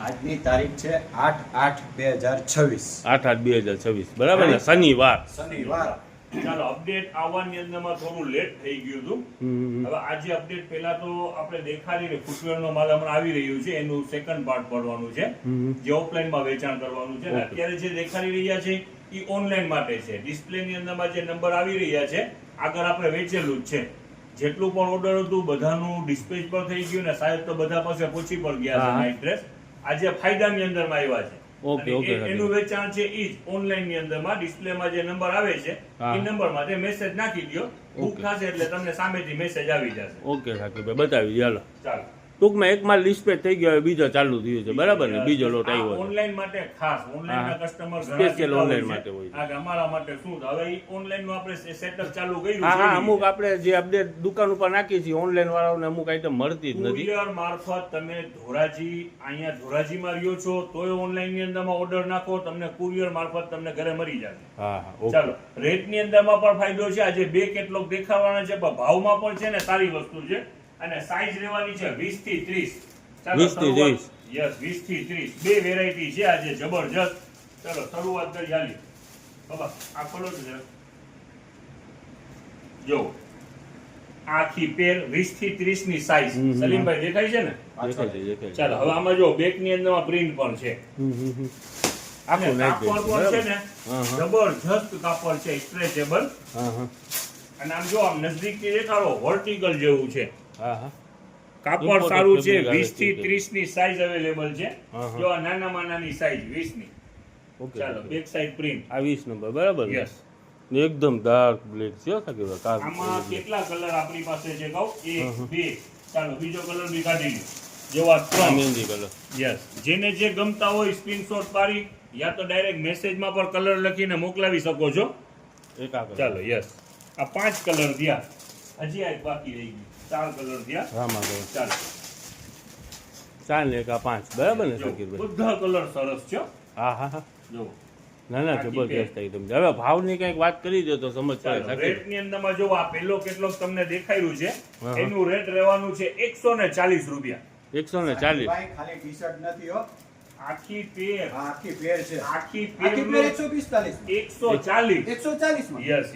આજની તારીખ છે 8/8/2026 8/8/2026 બરાબર ને શનિવાર. શનિવાર. ચાલો અપડેટ આવવાની અંદરમાં થોડું લેટ થઈ ગયું હતું. હવે આજે અપડેટ પહેલા તો આપણે દેખાડી ફૂટવેર નો માલ હમણાં આવી રહ્યું છે એનું સેકન્ડ પાર્ટ પડવાનું છે જે ઓફલાઈન માં વેચાણ કરવાનું છે. અત્યારે જે દેખાડી રહ્યા છે એ ઓનલાઈન માટે છે. ડિસ્પ્લે ની અંદરમાં જે નંબર આવી રહ્યા છે આગળ આપણે વેચેલું જ છે. જેટલું પણ ઓર્ડર હતું બધાનું ડિસ્પેચ પર થઈ ગયું ને સાહેબ તો બધા પાસે પહોંચી પણ ગયા છે નાઇટ ડ્રેસ. આજે ફાયદાની અંદરમાં આવ્યા છે. એનું વેચાણ છે ઈ જ ઓનલાઈન ની અંદરમાં ડિસ્પ્લેમાં જે નંબર આવે છે એ નંબરમાં તે મેસેજ નાખી દો. બુક થશે એટલે તમને સામેથી મેસેજ આવી જશે. ઓકે સાકીભાઈ બતાવી ચાલો. ચાલો ટૂંકમાં એક માલ ડિસ્પેચ થઈ ગયો હવે બીજો ચાલુ થયો છે બરાબર ને બીજો લોટ આવ્યો છે. ઓનલાઈન માટે ખાસ ઓનલાઈન ના કસ્ટમર સ્પેશિયલ ઓનલાઈન માટે હોય છે. અમારા માટે શું હવે ઈ ઓનલાઈન નું આપણે સેટઅપ ચાલુ કર્યું હા છે. અમુક આપણે જે અપડેટ દુકાન ઉપર નાખી છે ઓનલાઈન વાળાઓને અમુક આઈટમ મળતી જ નથી. કુરિયર મારફત તમે ધોરાજી અહીંયા ધોરાજીમાં રહ્યો છો તોય ઓનલાઈન ની અંદરમાં ઓર્ડર નાખો તમને કુરિયર મારફત તમને ઘરે મળી જશે. હા ઓકે. ચાલો રેટ ની અંદરમાં પણ ફાયદો છે. આજે બે કેટલોક દેખાવાના છે પણ ભાવમાં પણ છે ને સારી વસ્તુ છે. અને સાઈઝ રહેવાની છે 20 થી 30. 20 થી 30. યસ 20 થી 30 બે વેરાયટી છે આજે જબરજસ્ત. ચલો શરૂઆત કરી હાલી બાબા આ ખોલો છે જો આખી પેર 20 થી 30 ની સાઈઝ. સલીમભાઈ દેખાય છે ને? દેખાય. ચાલો હવે આમાં જો બેક ની અંદરમાં પ્રિન્ટ પણ છે. આખું નાખી કાપડ પણ છે ને જબરજસ્ત કાપડ છે સ્ટ્રેચેબલ. અને આમ જો આમ નજદીક થી દેખાડો વર્ટિકલ જેવું છે. કાપડ સારું છે. 20 થી 30 ની સાઈઝ અવેલેબલ છે. જો આ નાનામાં નાની સાઈઝ 20 ની. ચાલો બેક સાઈડ પ્રિન્ટ આ 20 નંબર બરાબર ને? યસ. એકદમ ડાર્ક બ્લેક છે સાકીભાઈ. આમાં કેટલા કલર આપણી પાસે છે કહું? 1 2 ચાલો બીજો કલર બી કાઢી લો. જેવા 3 મહેંદી કલર. યસ. જેને જે ગમતા હોય સ્ક્રીનશોટ પાડી યા તો ડાયરેક્ટ મેસેજમાં પણ કલર લખીને મોકલાવી શકો છો. એક આ કલર. ચાલો યસ. આ 5 કલર થયા. હજી આ એક બાકી રહી ગયું. 4 કલર થયા. રામા કલર. ચાલો 4 ને 1 આ 5 બરાબર ને સાકીભાઈ? બધા કલર સરસ છે. હા જો ના ના જબરદસ્ત એકદમ. હવે ભાવની કઈક વાત કરી દો તો સમજ પડે. રેટ ની અંદરમાં જો આ પહેલો કેટલોક તમને દેખાયું છે એનું રેટ રહેવાનું છે 140 રૂપિયા. 140. ભાઈ ખાલી ટી-શર્ટ નથી હો. આખી પેર આખી પેર છે. આખી આખી પેર 145 140 માં. યસ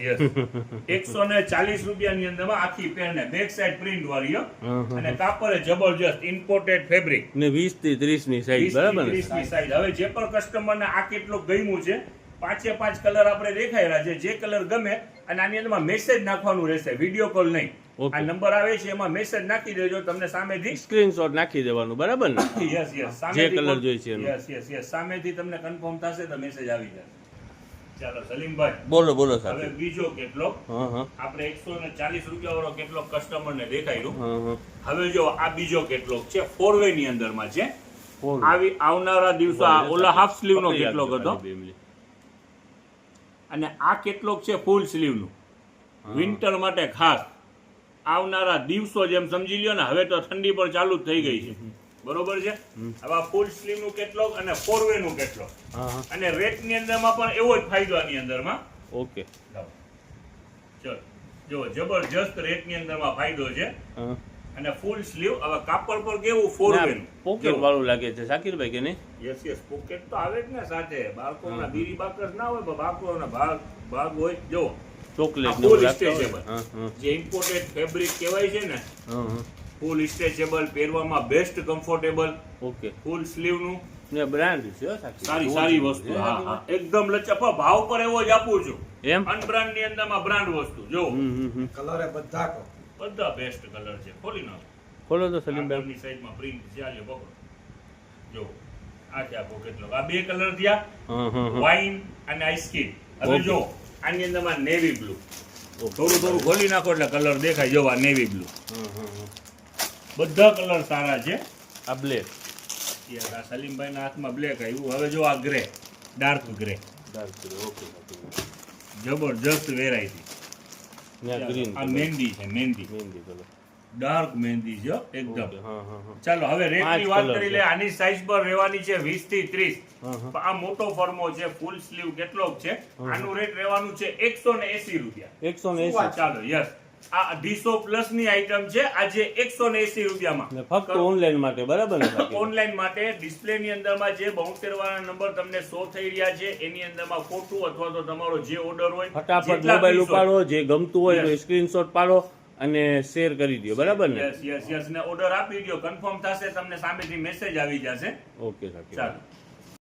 140 રૂપિયાની અંદરમાં આખી પેર ને બેક સાઈડ પ્રિન્ટ વાળી અને કાપડ જબરજસ્ત ઇમ્પોર્ટેડ ફેબ્રિક ને 20 થી 30 ની સાઈઝ બરાબર ને? 30 ની સાઈઝ. હવે જે પણ કસ્ટમર ને આ કેટલો ગમ્યું છે 5 કલર આપણે દેખાયેલા છે. જે કલર ગમે અને આની અંદરમાં મેસેજ નાખવાનું રહેશે વિડિયો કોલ નહીં. આ નંબર આવે છે એમાં મેસેજ નાખી દેજો તમને સામેથી સ્ક્રીનશોટ નાખી દેવાનું બરાબર ને? યસ જે કલર જોઈ છે એનો. યસ સામેથી તમને કન્ફર્મ થશે તો મેસેજ આવી જશે. ચાલો સલીમભાઈ બોલો હવે સાથે. બીજો કેટલો હા આપણે 140 રૂપિયા વાળો કેટલો કસ્ટમર ને દેખાડ્યું. હા હવે જો આ બીજો કેટલો છે 4 વે ની અંદરમાં છે. ફોર. આવનારા દિવસો ઓલા હાફ સ્લીવ નો કેટલો હતો અને આ કેટલોક છે ફૂલ સ્લીવ નું વિન્ટર માટે ખાસ. આવનારા દિવસો જેમ સમજી લ્યો ને હવે તો ઠંડી પણ ચાલુ જ થઈ ગઈ છે બરોબર છે. હવે ફૂલ સ્લીવ નું કેટલોક અને 4 વે નું કેટલોક અને રેટ ની અંદરમાં પણ એવો જ ફાયદો આની અંદરમાં. ઓકે. ચલો જો જબરજસ્ત રેટ ની અંદરમાં ફાયદો છે અને ફૂલ સ્લીવ. હવે કાપડ પર કેવું 4 વે નું પોકેટ વાળું લાગે છે સાકીરભાઈ કે નહીં? યસ પોકેટ તો આવે જ ને સાથે. બાળકોના બીરી બાકસ ના હોય પણ બાળકોના ભાગ હોય. જો ચોકલેટ જે ઇમ્પોર્ટેડ ફેબ્રિક કહેવાય છે ને ફૂલ સ્ટ્રેચેબલ પહેરવામાં બેસ્ટ કમ્ફર્ટેબલ. ઓકે. ફૂલ સ્લીવ નું ને બ્રાન્ડ છે સારી વસ્તુ. હા એકદમ લચક. ભાવ પર એવો જ આપું છું એમ અનબ્રાન્ડ ની અંદરમાં બ્રાન્ડ વસ્તુ. જો કલર બધા બેસ્ટ કલર છે. ખોલી નાખો. ખોલો તો સલીમભાઈ. ની સાઈડમાં પ્રિન્ટ છે. આજો પકડો. જો આ છે આ પોકેટ લોક. આ બે કલર થયા વાઇન અને આઈસ સ્કિન. હવે જો આની અંદરમાં નેવી બ્લુ. થોડું ખોલી નાખો એટલે કલર દેખાય. જો આ નેવી બ્લુ. બધા કલર સારા છે. આ બ્લેક. આ સલીમભાઈ ના હાથમાં બ્લેક આવ્યું. હવે જો આ ગ્રે ડાર્ક ગ્રે. ઓકે. જબરજસ્ત વેરાયટી. ગ્રીન. આ મહેંદી છે. મહેંદી કલર. ડાર્ક મહેંદી છે એકદમ. હા. ચાલો હવે રેટ ની વાત કરી લે. આની સાઈઝ પર રહેવાની છે 20 થી 30. આ મોટો ફર્મો છે ફૂલ સ્લીવ કેટલોક છે. આનું રેટ રહેવાનું છે 180 રૂપિયા. 180. ચાલો યસ આ 250+ ની આઈટમ છે આજે 180 રૂપિયામાં ને ફક્ત ઓનલાઈન માટે, બરાબર ને સાહેબ? ઓનલાઈન માટે ડિસ્પ્લે ની અંદરમાં જે 72 વાળા નંબર તમને શો થઈ રહ્યા છે એની અંદરમાં ફોટો અથવા તો તમારો જે ઓર્ડર હોય ફટાફટ જેટલા મોબાઈલ piece હોય, ઉપાડો, જે ગમતું હોય તો Yes. સ્ક્રીનશોટ પાડો અને શેર કરી દો, બરાબર ને? યસ ને ઓર્ડર આપી દો, કન્ફર્મ થશે, તમને સામેથી મેસેજ આવી જશે. ઓકે સાહેબ. ચાલો.